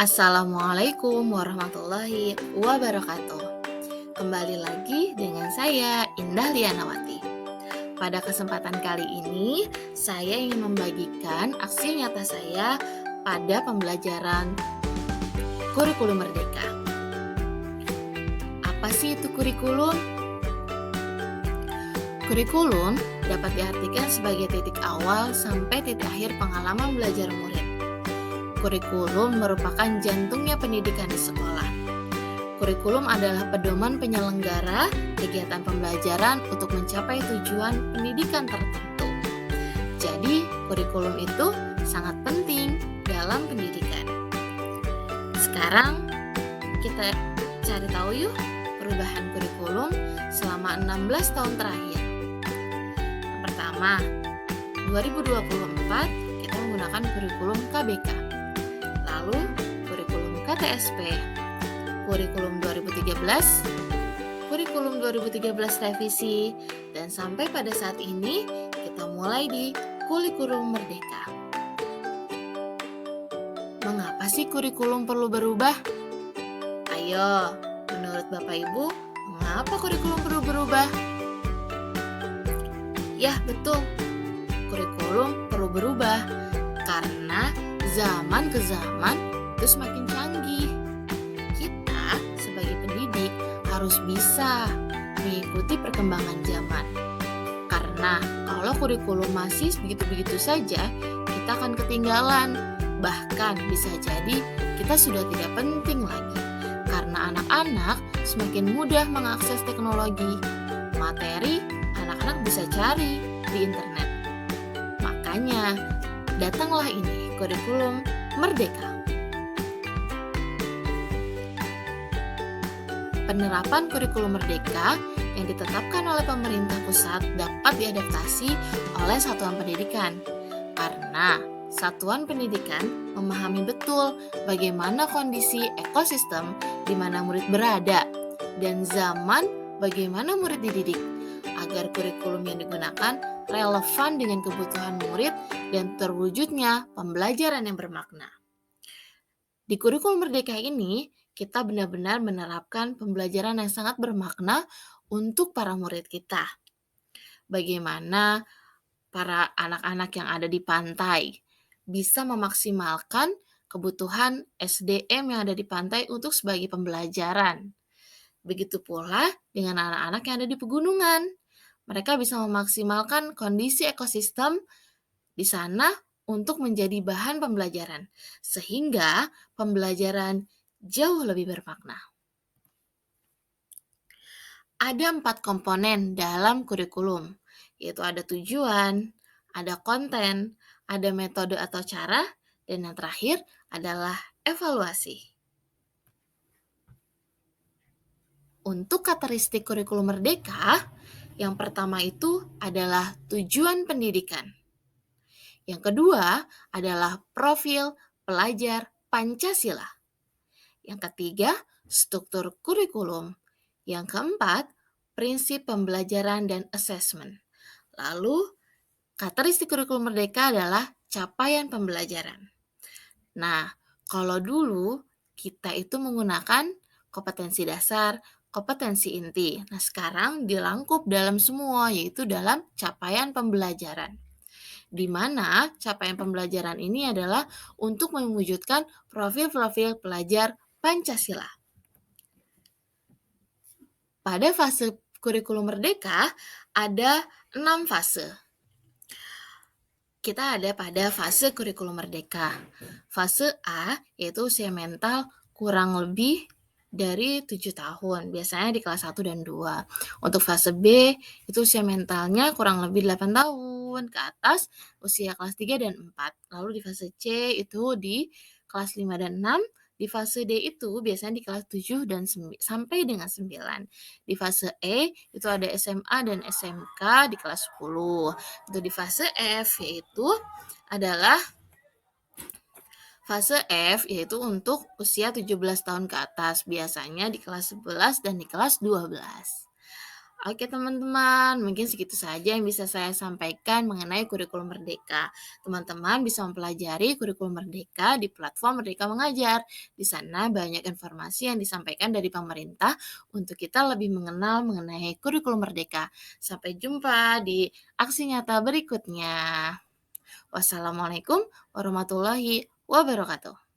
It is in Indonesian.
Assalamualaikum warahmatullahi wabarakatuh. Kembali lagi dengan saya, Indah Lianawati. Pada kesempatan kali ini, saya ingin membagikan aksi nyata saya pada pembelajaran kurikulum merdeka. Apa sih itu kurikulum? Kurikulum dapat diartikan sebagai titik awal sampai titik akhir pengalaman belajar murid. Kurikulum merupakan jantungnya pendidikan di sekolah. Kurikulum adalah pedoman penyelenggara kegiatan pembelajaran untuk mencapai tujuan pendidikan tertentu. Jadi, kurikulum itu sangat penting dalam pendidikan. Sekarang, kita cari tahu yuk perubahan kurikulum selama 16 tahun terakhir. Yang pertama, 2024 kita menggunakan kurikulum KBK. Lalu, kurikulum KTSP, kurikulum 2013, kurikulum 2013 revisi, dan sampai pada saat ini kita mulai di kurikulum merdeka. Mengapa sih kurikulum perlu berubah? Ayo, menurut Bapak Ibu, mengapa kurikulum perlu berubah? Ya, betul. Kurikulum perlu berubah karena zaman ke zaman itu semakin canggih. Kita sebagai pendidik harus bisa mengikuti perkembangan zaman. Karena kalau kurikulum masih begitu-begitu saja, kita akan ketinggalan. Bahkan bisa jadi kita sudah tidak penting lagi. Karena anak-anak semakin mudah mengakses teknologi. Materi anak-anak bisa cari di internet. Makanya, datanglah ini kurikulum merdeka. Penerapan kurikulum merdeka yang ditetapkan oleh pemerintah pusat dapat diadaptasi oleh satuan pendidikan. Karena satuan pendidikan memahami betul bagaimana kondisi ekosistem di mana murid berada dan zaman bagaimana murid dididik agar kurikulum yang digunakan relevan dengan kebutuhan murid dan terwujudnya pembelajaran yang bermakna. Di kurikulum merdeka ini, kita benar-benar menerapkan pembelajaran yang sangat bermakna untuk para murid kita. Bagaimana para anak-anak yang ada di pantai bisa memaksimalkan kebutuhan SDM yang ada di pantai untuk sebagai pembelajaran. Begitu pula dengan anak-anak yang ada di pegunungan. Mereka bisa memaksimalkan kondisi ekosistem di sana untuk menjadi bahan pembelajaran, sehingga pembelajaran jauh lebih bermakna. Ada 4 komponen dalam kurikulum, yaitu ada tujuan, ada konten, ada metode atau cara, dan yang terakhir adalah evaluasi. Untuk karakteristik kurikulum merdeka, yang pertama itu adalah tujuan pendidikan. Yang kedua adalah profil pelajar Pancasila. Yang ketiga, struktur kurikulum. Yang keempat, prinsip pembelajaran dan asesmen. Lalu, karakteristik kurikulum merdeka adalah capaian pembelajaran. Nah, kalau dulu kita itu menggunakan kompetensi dasar, kompetensi inti. Nah, sekarang dilangkup dalam semua, yaitu dalam capaian pembelajaran. Di mana capaian pembelajaran ini adalah untuk mewujudkan profil-profil pelajar Pancasila. Pada fase kurikulum merdeka, ada 6 fase. Kita ada pada fase kurikulum merdeka. Fase A yaitu usia mental kurang lebih dari 7 tahun, biasanya di kelas 1 dan 2. Untuk fase B itu usia mentalnya kurang lebih 8 tahun ke atas, usia kelas 3 dan 4. Lalu di fase C itu di kelas 5 dan 6. Di fase D itu biasanya di kelas 7 dan sampai dengan 9. Di fase E itu ada SMA dan SMK di kelas 10. Itu di fase F yaitu adalah fase F yaitu untuk usia 17 tahun ke atas, biasanya di kelas 11 dan di kelas 12. Oke teman-teman, mungkin segitu saja yang bisa saya sampaikan mengenai kurikulum Merdeka. Teman-teman bisa mempelajari kurikulum Merdeka di platform Merdeka Mengajar. Di sana banyak informasi yang disampaikan dari pemerintah untuk kita lebih mengenal mengenai kurikulum Merdeka. Sampai jumpa di aksi nyata berikutnya. Wassalamualaikum warahmatullahi wabarakatuh.